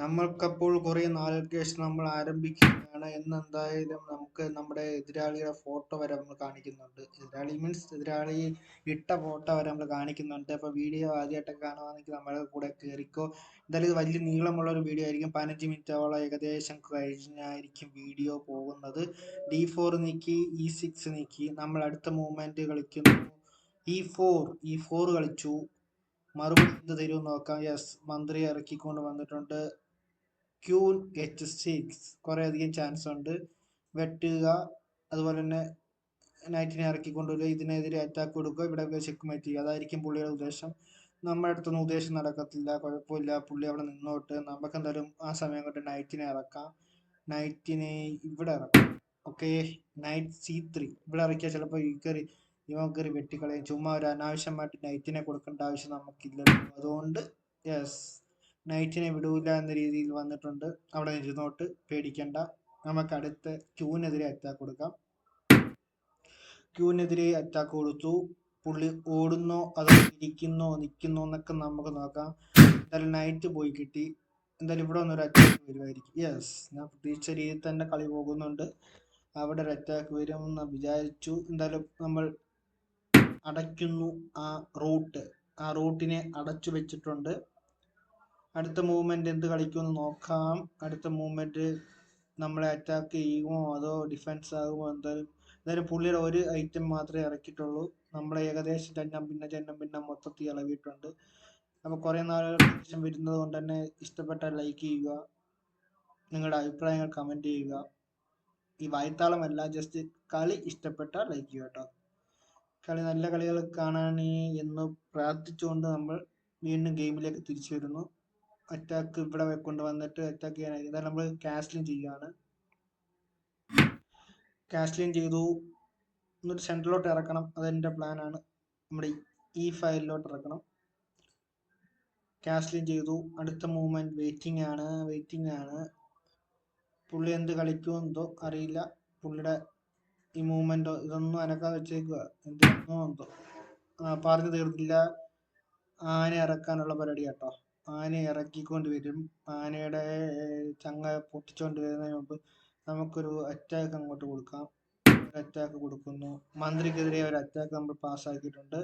നമ്മൾക്കപ്പോൾ കുറേ നാളുകൾക്ക് ശേഷം നമ്മൾ ആരംഭിക്കുകയാണ്. എന്നെന്തായാലും നമുക്ക് നമ്മുടെ എതിരാളിയുടെ ഫോട്ടോ വരെ നമ്മൾ കാണിക്കുന്നുണ്ട്. എതിരാളി മീൻസ് എതിരാളി ഇട്ട ഫോട്ടോ വരെ നമ്മൾ കാണിക്കുന്നുണ്ട്. അപ്പോൾ വീഡിയോ ആദ്യമായിട്ടൊക്കെ കാണുവാണെങ്കിൽ നമ്മുടെ കൂടെ കയറിക്കോ. എന്തായാലും ഇത് വലിയ നീളമുള്ള ഒരു വീഡിയോ ആയിരിക്കും. 15 മിനിറ്റോളം ഏകദേശം കഴിഞ്ഞായിരിക്കും വീഡിയോ പോകുന്നത്. D4 നീക്കി E6 നീക്കി നമ്മൾ അടുത്ത മൂവ്മെന്റ് കളിക്കുന്നു. E4 കളിച്ചു. മറുപടി എന്ത് തരും നോക്കാം. യെസ്, മന്ത്രി ഇറക്കിക്കൊണ്ട് വന്നിട്ടുണ്ട്. ക്യൂൻ H6 കുറേ അധികം ചാൻസ് ഉണ്ട്. വെട്ടുക, അതുപോലെ തന്നെ നൈറ്റിനെ ഇറക്കിക്കൊണ്ടുവരിക, ഇതിനെതിരെ അറ്റാക്ക് കൊടുക്കുക, ഇവിടെ ചെക്ക്മേറ്റ് ചെയ്യുക. അതായിരിക്കും പുള്ളിയുടെ ഉദ്ദേശം. നമ്മുടെ അടുത്തൊന്നും ഉദ്ദേശം നടക്കത്തില്ല, കുഴപ്പമില്ല. പുള്ളി അവിടെ നിന്നോട്ട്. നമുക്ക് എന്തായാലും ആ സമയം കൊണ്ട് നൈറ്റിനെ ഇറക്കാം. നൈറ്റിനെ ഇവിടെ ഇറക്കാം. ഓക്കെ, നൈറ്റ് C3 ഇവിടെ ഇറക്കിയാൽ ചിലപ്പോൾ ഇവൻ കയറി വെട്ടിക്കളയും. ചുമ്മാ ഒരു അനാവശ്യമായിട്ട് നൈറ്റിനെ കൊടുക്കേണ്ട ആവശ്യം നമുക്കില്ലല്ലോ. അതുകൊണ്ട് യെസ്, നൈറ്റിനെ വിടൂല എന്ന രീതിയിൽ വന്നിട്ടുണ്ട്. അവിടെ ഇരുന്നോട്ട്, പേടിക്കണ്ട. നമുക്ക് അടുത്ത ക്യൂവിനെതിരെ അറ്റാക്ക് കൊടുക്കാം. ക്യൂവിനെതിരെ അറ്റാക്ക് കൊടുത്തു. പുള്ളി ഓടുന്നോ അതോ ഇരിക്കുന്നോ നിൽക്കുന്നോ എന്നൊക്കെ നമുക്ക് നോക്കാം. എന്തായാലും നൈറ്റ് പോയി കിട്ടി. എന്തായാലും ഇവിടെ വന്നൊരു അറ്റാക്ക് വരുമായിരിക്കും. യെസ്, ഞാൻ പ്രതീക്ഷിച്ച രീതിയിൽ തന്നെ കളി പോകുന്നുണ്ട്. അവിടെ ഒരു അറ്റാക്ക് വരും എന്ന് വിചാരിച്ചു. എന്തായാലും നമ്മൾ അടയ്ക്കുന്നു ആ റൂട്ടിനെ അടച്ചു വെച്ചിട്ടുണ്ട്. അടുത്ത മൂവ്മെന്റ് എന്ത് കളിക്കുമെന്ന് നോക്കാം. അടുത്ത മൂവ്മെന്റ് നമ്മളെ അറ്റാക്ക് ചെയ്യുമോ അതോ ഡിഫെൻസ് ആകുമോ? എന്തായാലും പുള്ളിയുടെ ഒരു ഐറ്റം മാത്രമേ ഇറക്കിയിട്ടുള്ളൂ. നമ്മളെ ഏകദേശം ചെന്നം പിന്നെ മൊത്തത്തിൽ ഇളകിയിട്ടുണ്ട്. അപ്പോൾ കുറേ നാളുകൾക്ക് ശേഷം വരുന്നത് കൊണ്ട് തന്നെ ഇഷ്ടപ്പെട്ടാൽ ലൈക്ക് ചെയ്യുക, നിങ്ങളുടെ അഭിപ്രായങ്ങൾ കമന്റ് ചെയ്യുക. ഈ വായ്ത്താളമല്ല, ജസ്റ്റ് കളി ഇഷ്ടപ്പെട്ടാൽ ലൈക്ക് ചെയ്യുക കേട്ടോ. നല്ല കളികൾ കാണാൻ എന്ന് പ്രാർത്ഥിച്ചുകൊണ്ട് നമ്മൾ വീണ്ടും ഗെയിമിലേക്ക് തിരിച്ചു വരുന്നു. അറ്റാക്ക് ഇവിടെ കൊണ്ടുവന്നിട്ട് അറ്റാക്ക് ചെയ്യാനായി. എന്തായാലും നമ്മൾ കാസ്ലിൻ ചെയ്യുകയാണ്. കാസ്ലിൻ ചെയ്തു. എന്നിട്ട് സെൻട്രലോട്ട് ഇറക്കണം, അതെൻ്റെ പ്ലാനാണ്. നമ്മുടെ E5 ഇറക്കണം. കാസ്ലിൻ ചെയ്തു. അടുത്ത മൂവ്മെന്റ് വെയിറ്റിംഗ് ആണ്. പുള്ളി എന്ത് കളിക്കുമെന്തോ അറിയില്ല. പുള്ളിയുടെ ഈ മൂവ്മെന്റോ ഇതൊന്നും അനക്കാതെ വെച്ചേക്കുക. എന്താണോ എന്തോ. പറഞ്ഞു തീർന്നില്ല. ആന ഇറക്കാനുള്ള പരിപാടി കേട്ടോ. ആന ഇറക്കിക്കൊണ്ട് വരും. ആനയുടെ ചങ്ങ പൊട്ടിച്ചുകൊണ്ട് വരുന്നതിന് മുമ്പ് നമുക്കൊരു അറ്റാക്ക് അങ്ങോട്ട് കൊടുക്കാം. അറ്റാക്ക് കൊടുക്കുന്നു. മന്ത്രിക്കെതിരെ ഒരു അറ്റാക്ക് നമ്മൾ പാസ്സാക്കിയിട്ടുണ്ട്.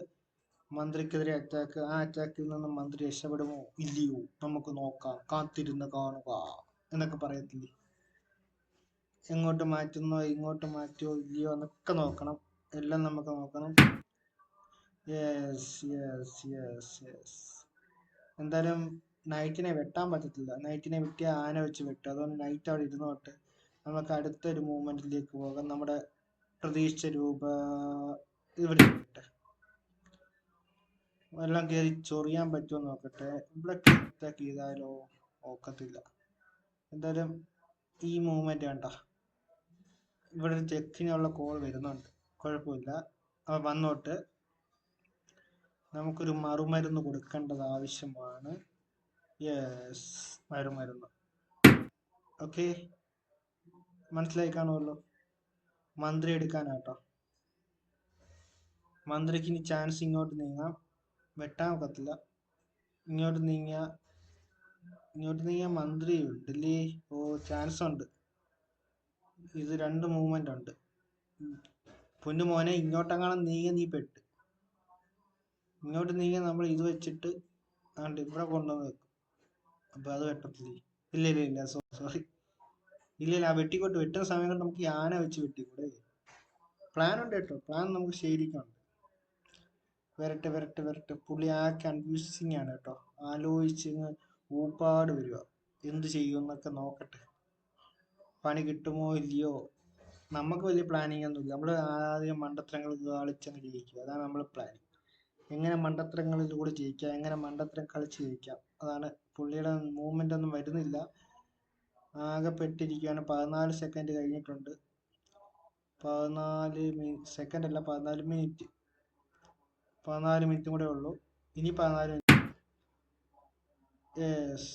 മന്ത്രിക്കെതിരെ അറ്റാക്ക്. ആ അറ്റാക്കിൽ നിന്നും മന്ത്രി രക്ഷപ്പെടുമോ ഇല്ലയോ നമുക്ക് നോക്കാം. കാത്തിരുന്ന് കാണുക എന്നൊക്കെ പറയത്തില്ലേ. എങ്ങോട്ട് മാറ്റുന്നോ ഇങ്ങോട്ട് മാറ്റുമോ ഇല്ലയോ എന്നൊക്കെ നോക്കണം. എല്ലാം നമുക്ക് നോക്കണം. യെസ്. എന്തായാലും നൈറ്റിനെ വെട്ടാൻ പറ്റത്തില്ല. നൈറ്റിനെ വെട്ടിയ ആന വെച്ച് വെട്ടും. അതുകൊണ്ട് നൈറ്റ് അവിടെ ഇരുന്നോട്ട്. നമുക്ക് അടുത്തൊരു മൂവ്മെന്റിലേക്ക് പോകാം. നമ്മുടെ പ്രതീക്ഷിച്ച ഇവിടെ എല്ലാം കയറി ചൊറിയാൻ പറ്റുമോ നോക്കട്ടെ. ഇവിടെ അറ്റാക്ക് ചെയ്താലോ? നോക്കത്തില്ല. എന്തായാലും ഈ മൂവ്മെന്റ് വേണ്ട. ഇവിടെ ഒരു ചെക്കിനുള്ള കോൾ വരുന്നുണ്ട്. കുഴപ്പമില്ല, അവ വന്നോട്ട്. നമുക്കൊരു മറുമരുന്ന് കൊടുക്കേണ്ടത് ആവശ്യമാണ്. യെസ്, മറുമരുന്ന്. ഓക്കെ, മനസ്സിലായി കാണുമല്ലോ. മന്ത്രി എടുക്കാനാട്ടോ. മന്ത്രിക്ക് ഇനി ചാൻസ് ഇങ്ങോട്ട് നീങ്ങാം. വെട്ടാൻ ഒക്കത്തില്ല. ഇങ്ങോട്ട് നീങ്ങിയ മന്ത്രി ഉണ്ടല്ലേ. ചാൻസ് ഉണ്ട്. ഇത് രണ്ട് മൂവ്മെന്റ് ഉണ്ട്. പൊന്നു മോനെ, ഇങ്ങോട്ടെങ്ങാനും നീ പെട്ട്. ഇങ്ങോട്ട് നീങ്ങിയ നമ്മൾ ഇത് വെച്ചിട്ട് ഇവിടെ കൊണ്ടുവന്ന് വെക്കും. അപ്പൊ അത് വെട്ടത്തില്ലേ? ഇല്ല, സോറി. ഇല്ല, ആ വെട്ടുന്ന സമയം കൊണ്ട് നമുക്ക് ആന വെച്ച് വെട്ടിക്കൂടെ? പ്ലാൻ ഉണ്ട് കേട്ടോ. പ്ലാൻ നമുക്ക് ശരിക്കുണ്ട്. വരട്ടെ. പുള്ളി ആ കൺഫ്യൂസിങ് ആണ് കേട്ടോ. ആലോചിച്ച് ഊപ്പാട് വരിക. എന്ത് ചെയ്യുമെന്നൊക്കെ നോക്കട്ടെ. പണി കിട്ടുമോ ഇല്ലയോ. നമുക്ക് വലിയ പ്ലാനിങ് ഒന്നുമില്ല. നമ്മൾ ആദ്യം മണ്ടത്തരങ്ങൾ കളിച്ചങ്ങ് ജയിക്കുക. അതാണ് നമ്മൾ പ്ലാനിങ്. എങ്ങനെ മണ്ടത്തരങ്ങളിലൂടെ ജയിക്കാം, എങ്ങനെ മണ്ടത്തരം കളിച്ച് ജയിക്കാം. അതാണ്. പുള്ളിയുടെ മൂവ്മെന്റ് ഒന്നും വരുന്നില്ല. ആകെ പെട്ടിരിക്കുകയാണ്. 14 സെക്കൻഡ് കഴിഞ്ഞിട്ടുണ്ട്. 14 സെക്കൻഡ് അല്ല, 14 മിനിറ്റ്. 14 മിനിറ്റും കൂടെ ഉള്ളൂ. ഇനി 14 മിനിറ്റ്. യെസ്,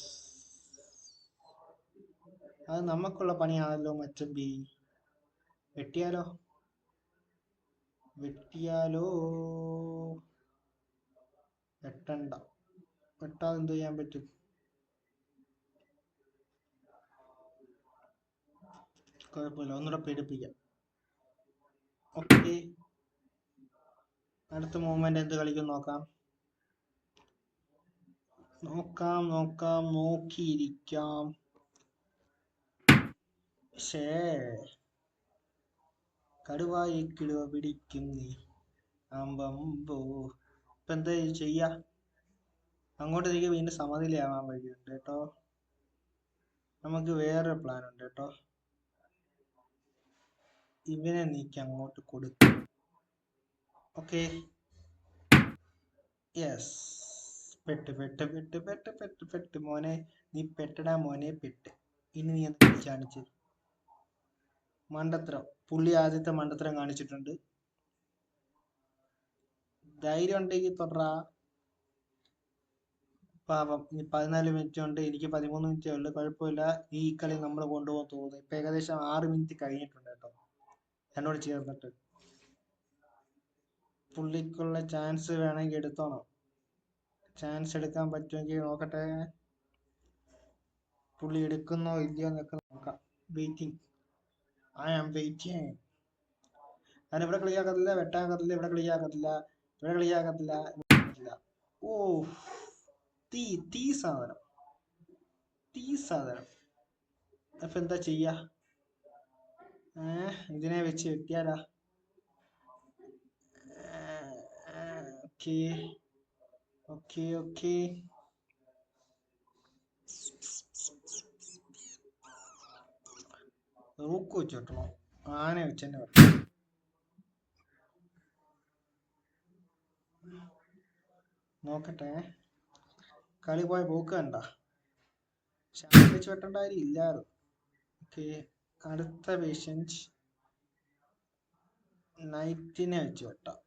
അത് നമുക്കുള്ള പണിയാണല്ലോ മച്ചമ്പി. വെട്ടിയാലോ? വെട്ടണ്ട. വെട്ടാതെ എന്ത് ചെയ്യാൻ പറ്റും? കുഴപ്പമില്ല, ഒന്നുകൂടെ പേടിപ്പിക്കാം. ഓക്കെ, അടുത്ത മൂവ്മെന്റ് എന്ത് കളിക്കും നോക്കാം. നോക്കിയിരിക്കാം. കടുവായി കിടുവ പിടിക്കും നീ അമ്പമ്പോ. ഇപ്പൊ എന്താ ചെയ്യാ? അങ്ങോട്ട് എനിക്ക് വീണ്ടും സമനിലയാവാൻ വഴിയുണ്ട് കേട്ടോ. നമുക്ക് വേറൊരു പ്ലാൻ ഉണ്ട് കേട്ടോ. ഇവനെ നീക്കി അങ്ങോട്ട് കൊടുക്കും. Okay, yes. പെട്ട് മോനെ, നീ പെട്ടടാ മോനെ, പെട്ട്. ഇനി നീ എന്താ കാണിച്ച് മണ്ടത്തരം. പുള്ളി ആദ്യത്തെ മണ്ടത്തരം കാണിച്ചിട്ടുണ്ട്. ധൈര്യം ഉണ്ടെങ്കിൽ തൊടറാ. പാപം, ഇനി 14 മിനിറ്റ് ഉണ്ട്, എനിക്ക് 13 മിനിറ്റേ ഉള്ളു. കുഴപ്പമില്ല, ഈ കളി നമ്മൾ കൊണ്ടുപോകാൻ തോന്നുന്നു. ഇപ്പൊ ഏകദേശം 6 മിനിറ്റ് കഴിഞ്ഞിട്ടുണ്ട് കേട്ടോ എന്നോട് ചേർന്നിട്ട്. പുള്ളിക്കുള്ള ചാൻസ് വേണമെങ്കിൽ എടുത്തോണം. ചാൻസ് എടുക്കാൻ പറ്റുമെങ്കിൽ നോക്കട്ടെ. പുള്ളി എടുക്കുന്നോ ഇല്ലയോ എന്നൊക്കെ നോക്കാം. Waiting, I am waiting. ഞാൻ ഇവിടെ കളിയാക്കത്തില്ല, വെട്ടാക്കത്തില്ല, ഇവിടെ കളിയാക്കത്തില്ല, ഇവിടെ കളിയാക്കത്തില്ല. ഓ, തീ സാധനം. അപ്പൊ എന്താ ചെയ്യാ? ഇതിനെ വെച്ച് വെട്ടിയാലാ? ഓക്കെ. റൂക്ക് വെച്ച് വെട്ടണോ? ആന വെച്ച് തന്നെ വെട്ടണം. നോക്കട്ടെ, കളി പോയ പോക്ക് കണ്ട. വെച്ച് വെട്ടേണ്ട കാര്യം ഇല്ലായിരുന്നു. ഓക്കെ, അടുത്ത പേഷ്യന്റ് നൈറ്റിനെ വെച്ച് വെട്ടാം.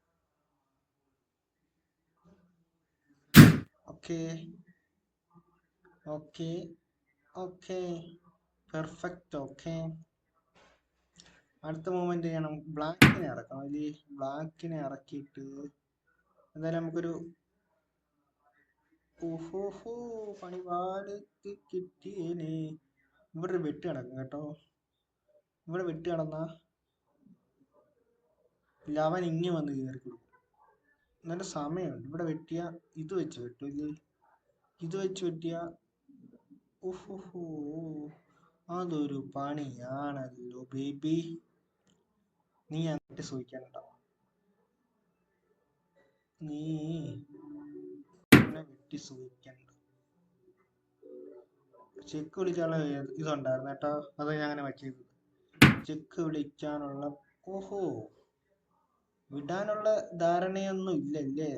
Okay, perfect. ഓക്കെ, അടുത്ത മൂവ്മെന്റ് ചെയ്യണം. ബ്ലാക്കിനെ ഇറക്കണം. അല്ലേ, ബ്ലാക്കിനെ ഇറക്കിയിട്ട് എന്തായാലും നമുക്കൊരു പണിപാട് കിട്ടിയേനെ. ഇവിടെ ഒരു വെട്ട് കിടക്കും കേട്ടോ. ഇവിടെ വെട്ട് കിടന്ന ലവൻ ഇങ്ങ് വന്ന് കയറി കൊടുക്കും. നല്ല സമയമുണ്ട്. ഇവിടെ വെട്ടിയ ഇത് വെച്ച് വെട്ടില്ലേ, ഇത് വെച്ച് വെട്ടിയ അതൊരു പണിയാണല്ലോ ബേബി. നീ അങ്ങോട്ട് സൂചിക്കണ്ട, നീ വെട്ടി സൂചിക്കണ്ട. ചെക്ക് വിളിക്കാനുള്ള ഇതുണ്ടായിരുന്നു കേട്ടോ, അത് ഞാൻ അങ്ങനെ വയ്ക്കരുത്. ചെക്ക് വിളിക്കാനുള്ള വിടാനുള്ള ധാരണയൊന്നും ഇല്ലല്ലേ?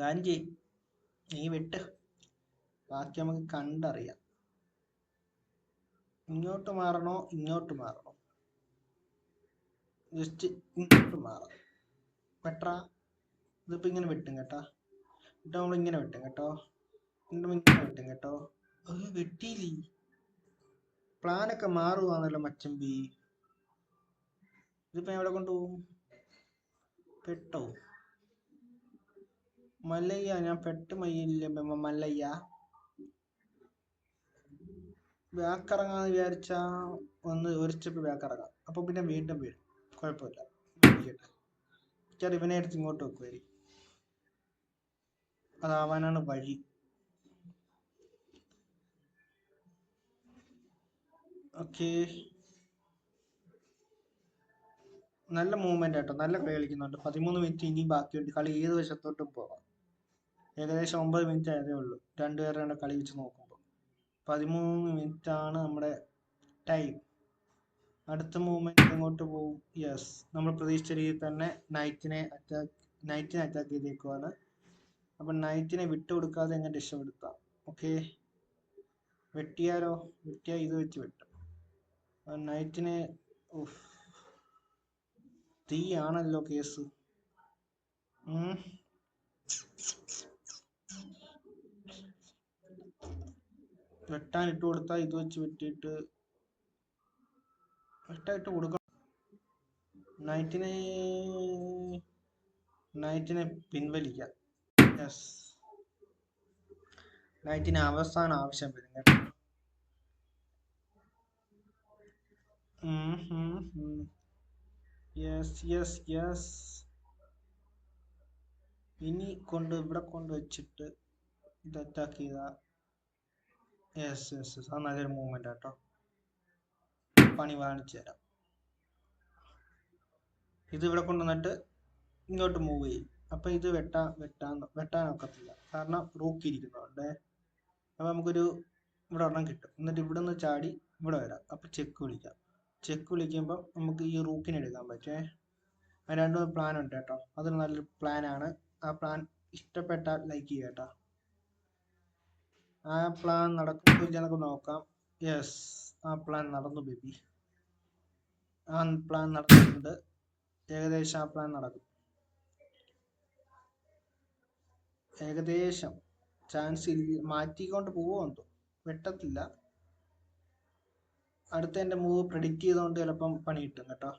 കാഞ്ചി, നീ വിട്ട്, ബാക്കി നമുക്ക് കണ്ടറിയാം. ഇങ്ങോട്ട് മാറണോ ഇങ്ങോട്ട് മാറണോ? ജസ്റ്റ് ഇങ്ങോട്ട് മാറാം. വെട്ടാ, ഇതിപ്പോ ഇങ്ങനെ വെട്ടും കേട്ടാ. എന്നിട്ട് നമ്മൾ ഇങ്ങനെ വെട്ടും കേട്ടോ. ഇങ്ങനെ വെട്ടും കേട്ടോ. അത് വെട്ടിയില്ലേ. പ്ലാനൊക്കെ മാറുവാണല്ലോ മച്ചമ്പി. ഇതിപ്പോ എവിടെ കൊണ്ടുപോകും? പെട്ടോ മല്ലയ്യ, ഞാൻ പെട്ട് മയ്യില്ല മല്ലയ്യ. ബാക്കിറങ്ങാന്ന് വിചാരിച്ചാ ഒരു സ്റ്റെപ്പ് ബാക്കിറങ്ങാം. അപ്പൊ പിന്നെ വീണ്ടും വീഴും. കുഴപ്പമില്ല, ഇവനെ എടുത്ത് ഇങ്ങോട്ട് വെക്കുമായിരിക്കും. അതാവാനാണ് വഴി. ഓക്കെ, നല്ല മൂവ്മെന്റ് ആട്ടോ, നല്ല കളി കളിക്കുന്നുണ്ട്. 13 മിനിറ്റ് ഇനി ബാക്കിയുണ്ട്. കളി ഏത് വശത്തോട്ടും പോവാം. ഏകദേശം 9 മിനിറ്റ് ആയതേ ഉള്ളൂ രണ്ടുപേരുടെ കളി വെച്ച് നോക്കുമ്പോൾ. 13 മിനിറ്റ് ആണ് നമ്മുടെ ടൈം. അടുത്ത മൂവ്മെന്റ് എങ്ങോട്ട് പോകും? യെസ്, നമ്മൾ പ്രതീക്ഷിച്ച രീതിയിൽ തന്നെ നൈറ്റിനെ അറ്റാക്ക് ചെയ്തേക്കുവാണ്. അപ്പൊ നൈറ്റിനെ വിട്ടുകൊടുക്കാതെ എങ്ങനെ രക്ഷപ്പെടുത്താം? ഓക്കെ, വെട്ടിയാലോ? വെട്ടിയാ ഇത് വെച്ച് വെട്ടും. നൈറ്റിനെ തീയാണല്ലോ കേസ്. വെട്ടാൻ ഇട്ട് കൊടുത്താൽ ഇത് വെച്ച് വെട്ടിയിട്ട് വെട്ടായിട്ട് കൊടുക്കണം. നൈറ്റിനെ പിൻവലിക്കാം. യെസ്, നൈറ്റിന് അവസാനം ആവശ്യം വരും കേട്ടോ. Yes yes yes. ഇനി ഇവിടെ കൊണ്ട് വെച്ചിട്ട് ഇത് അറ്റാക്ക് ചെയ്ത യെസ് യെസ് യെസ്. അത് നല്ലൊരു മൂവ്മെന്റ് കേട്ടോ. പണി കാണിച്ചു തരാം. ഇത് ഇവിടെ കൊണ്ടുവന്നിട്ട് ഇങ്ങോട്ട് മൂവ് ചെയ്യും. അപ്പൊ ഇത് വെട്ടാനൊക്കത്തില്ല, കാരണം റൂക്ക് ഇരിക്കുന്നതുകൊണ്ട്. അപ്പൊ നമുക്കൊരു ഇവിടെ ഒരെണ്ണം കിട്ടും. എന്നിട്ട് ഇവിടെ നിന്ന് ചാടി ഇവിടെ വരാം. അപ്പൊ ചെക്ക് വിളിക്കാം. ചെക്ക് വിളിക്കുമ്പോൾ നമുക്ക് ഈ റൂക്കിനെ എടുക്കാൻ പറ്റേ. ആ രണ്ടു പ്ലാൻ ഉണ്ട് കേട്ടോ. അതൊരു നല്ലൊരു പ്ലാനാണ്. ആ പ്ലാൻ ഇഷ്ടപ്പെട്ടാൽ ലൈക്ക് ചെയ്യുക കേട്ടോ. ആ പ്ലാൻ നടക്കുമ്പോൾ നമുക്ക് നോക്കാം. യെസ്, ആ പ്ലാൻ നടന്നു ബേബി. ആ പ്ലാൻ നടക്കുന്നുണ്ട്. ഏകദേശം ആ പ്ലാൻ നടക്കും. ഏകദേശം ചാൻസ് മാറ്റിക്കൊണ്ട് പോവുമെന്തോ. വെട്ടത്തില്ല. അടുത്ത എൻ്റെ മൂവ് പ്രെഡിക്റ്റ് ചെയ്തുകൊണ്ട് ചിലപ്പം പണി കിട്ടും കേട്ടോ.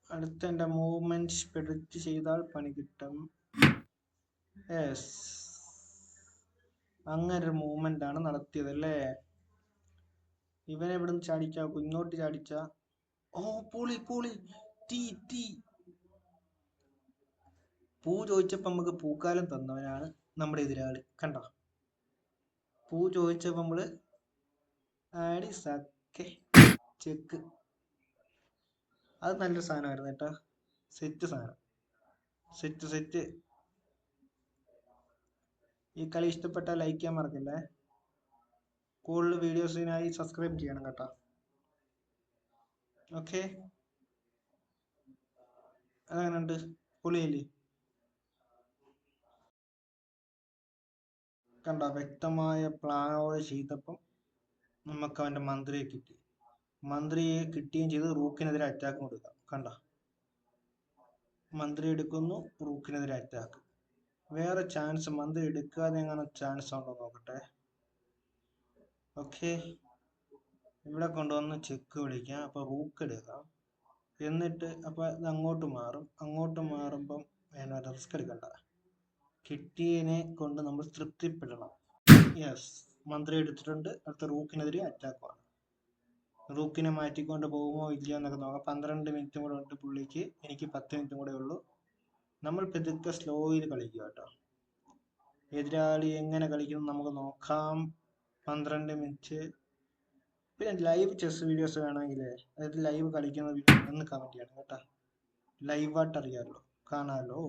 അടുത്ത എൻ്റെ മൂവ്മെന്റ് പ്രെഡിക്റ്റ് ചെയ്താൽ പണി കിട്ടും. യെസ്, അങ്ങനെ ഒരു മൂവ്മെന്റ് ആണ് നടത്തിയത് അല്ലേ. ഇവനെ ഇവിടുന്ന് ചാടിച്ചാ, ഇങ്ങോട്ട് ചാടിച്ച. ഓ പൂളി പൂളി. Tea tea. പൂ ചോദിച്ചപ്പോ നമുക്ക് പൂക്കാലം തന്നവനാണ് നമ്മുടെ എതിരാളി. കണ്ടോ, പൂ ചോദിച്ചപ്പോ നമ്മള് ആടി സക്കെ ചെക്ക്. അത് നല്ലൊരു സാധനമായിരുന്നു കേട്ടോ. സെറ്റ് സാധനം. Set set. ഈ കളി ഇഷ്ടപ്പെട്ടാൽ ലൈക്ക് ചെയ്യാൻ മറക്കില്ലേ. കൂടുതൽ വീഡിയോസിനായി സബ്സ്ക്രൈബ് ചെയ്യണം കേട്ടോ. ഓക്കെ, അതങ്ങനെയുണ്ട്. പൊളിയല്ലേ. കണ്ടോ, വ്യക്തമായ പ്ലാനോടെ ചെയ്തപ്പം നമുക്ക് അവന്റെ മന്ത്രിയെ കിട്ടി. മന്ത്രിയെ കിട്ടുകയും ചെയ്ത് റൂക്കിനെതിരെ അറ്റാക്ക് കൊടുക്കാം. കണ്ടോ, മന്ത്രി എടുക്കുന്നു, റൂക്കിനെതിരെ അറ്റാക്ക്. വേറെ ചാൻസ് മന്ത്രി എടുക്കാതെ എങ്ങനെ ചാൻസ് ഉണ്ടോ നോക്കട്ടെ. ഓക്കെ, ഇവിടെ കൊണ്ടുവന്ന് ചെക്ക് വിളിക്കാം. അപ്പൊ റൂക്ക് എടുക്കാം. എന്നിട്ട് അപ്പൊ ഇത് അങ്ങോട്ട് മാറും. അങ്ങോട്ട് മാറുമ്പം റിസ്ക് എടുക്കണ്ട. കിട്ടിയതിനെ കൊണ്ട് നമ്മൾ തൃപ്തിപ്പെടണം. യെസ്, മന്ത്രി എടുത്തിട്ടുണ്ട്. അടുത്ത റൂക്കിനെതിരെ അറ്റാക്കുമാണ്. റൂക്കിനെ മാറ്റിക്കൊണ്ട് പോകുമോ ഇല്ലയോ എന്നൊക്കെ നോക്കാം. 12 മിനിറ്റും കൂടെ ഉണ്ട് പുള്ളിക്ക്. എനിക്ക് 10 മിനിറ്റും കൂടെ ഉള്ളൂ. നമ്മൾ പെതുക്കെ സ്ലോയിൽ കളിക്കുക കേട്ടോ. എതിരാളി എങ്ങനെ കളിക്കുന്നു നമുക്ക് നോക്കാം. 12 മിനിറ്റ്. പിന്നെ ലൈവ് ചെസ് വീഡിയോസ് വേണമെങ്കിൽ, അതായത് ലൈവ് കളിക്കുന്ന വീഡിയോ ഒന്ന് കമന്റ് ചെയ്യണം കേട്ടോ. ലൈവായിട്ട് അറിയാമല്ലോ, കാണാമല്ലോ,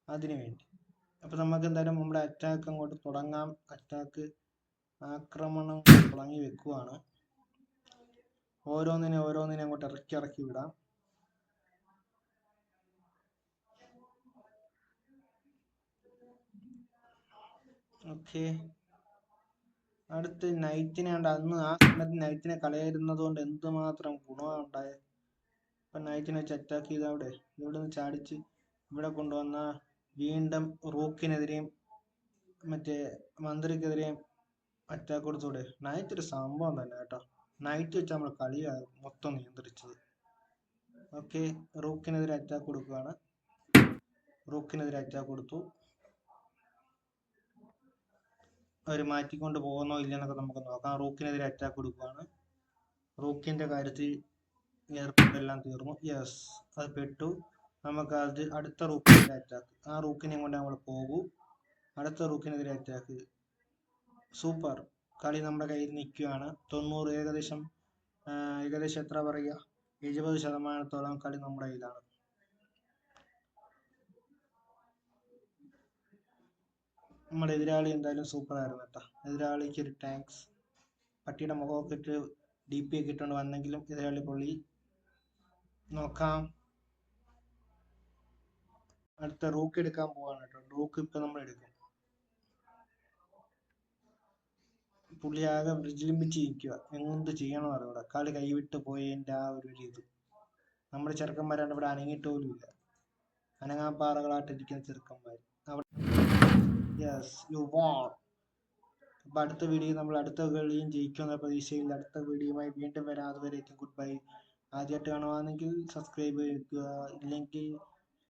അതിനു വേണ്ടി. അപ്പൊ നമുക്ക് എന്തായാലും നമ്മുടെ അറ്റാക്ക് അങ്ങോട്ട് തുടങ്ങാം. അറ്റാക്ക്, ആക്രമണം തുടങ്ങി വെക്കുവാണ്. ഓരോന്നിനെ അങ്ങോട്ട് ഇറക്കി വിടാം. ഓക്കെ, അടുത്ത് നൈറ്റിനെ ഉണ്ട്. അന്ന് ആ സമയത്ത് നൈറ്റിനെ കളയായിരുന്നത് കൊണ്ട് എന്തുമാത്രം ഗുണമാണ് ഉണ്ടായത്. ഇപ്പൊ നൈറ്റിനെ വെച്ച് അറ്റാക്ക് ചെയ്ത ഇവിടെ നിന്ന് ചാടിച്ച് ഇവിടെ കൊണ്ടുവന്ന വീണ്ടും റൂക്കിനെതിരെയും മറ്റേ മന്ത്രിക്കെതിരെയും അറ്റാക്ക് കൊടുത്തൂടെ. നൈറ്റ് ഒരു സംഭവം തന്നെ കേട്ടോ. നൈറ്റ് വെച്ച് നമ്മൾ കളിയാണ് മൊത്തം നിയന്ത്രിച്ചത്. ഓക്കെ, റൂക്കിനെതിരെ അറ്റാക്ക് കൊടുക്കുകയാണ്. റൂക്കിനെതിരെ അറ്റാക്ക് കൊടുത്തു. അവർ മാറ്റിക്കൊണ്ട് പോകുന്നോ ഇല്ലെന്നൊക്കെ നമുക്ക് നോക്കാം. റൂക്കിനെതിരെ അറ്റാക്ക് കൊടുക്കുകയാണ്. റൂക്കിന്റെ കാര്യത്തിൽ ഏർപ്പെട്ടെല്ലാം തീർന്നു. യെസ്, അത് പെട്ടു. നമുക്ക് അത് അടുത്ത റൂക്കിനെതിരെ അറ്റാക്ക്. ആ റൂക്കിനെ കൊണ്ട് നമ്മൾ പോകൂ. അടുത്ത റൂക്കിനെതിരെ അറ്റാക്ക്. സൂപ്പർ. കളി നമ്മുടെ കയ്യിൽ നിൽക്കുകയാണ്. 90 ഏകദേശം എത്ര പറയുക, 70% കളി നമ്മുടെ കയ്യിലാണ്. നമ്മുടെ എതിരാളി എന്തായാലും സൂപ്പർ ആയിരുന്നു കേട്ടോ. എതിരാളിക്ക് ഒരു താങ്ക്സ്. പട്ടിയുടെ മുഖമൊക്കെ ഇട്ട് DP ഒക്കെ ഇട്ടുകൊണ്ട് വന്നെങ്കിലും എതിരാളി പൊള്ളി. നോക്കാം, അടുത്ത റൂക്ക് എടുക്കാൻ പോവാണ് കേട്ടോ. റൂക്ക് ഇപ്പൊ നമ്മൾ എടുക്കും. പുള്ളി ആകെ വിജൃംഭിച്ചിരിക്കുക. എന്ത് ചെയ്യണം അറിയൂടെ. കളി കൈവിട്ട് പോയതിന്റെ ആ ഒരു രീതി. നമ്മുടെ ചെറുക്കന്മാരാണ് ഇവിടെ അനങ്ങിയിട്ട് പോലും ഇല്ല. അനങ്ങാപ്പാറകളായിട്ടിരിക്കുന്ന ചെറുക്കന്മാർ. Yes, you won. അപ്പൊ അടുത്ത വീഡിയോ നമ്മൾ അടുത്ത കളിയും ജയിക്കുമെന്ന പ്രതീക്ഷയിൽ അടുത്ത വീഡിയോയുമായി വീണ്ടും വരാം. അതുവരേക്കും ഗുഡ് ബൈ. ആദ്യമായിട്ട് കാണുവാണെങ്കിൽ സബ്സ്ക്രൈബ് ചെയ്യുക, ഇല്ലെങ്കിൽ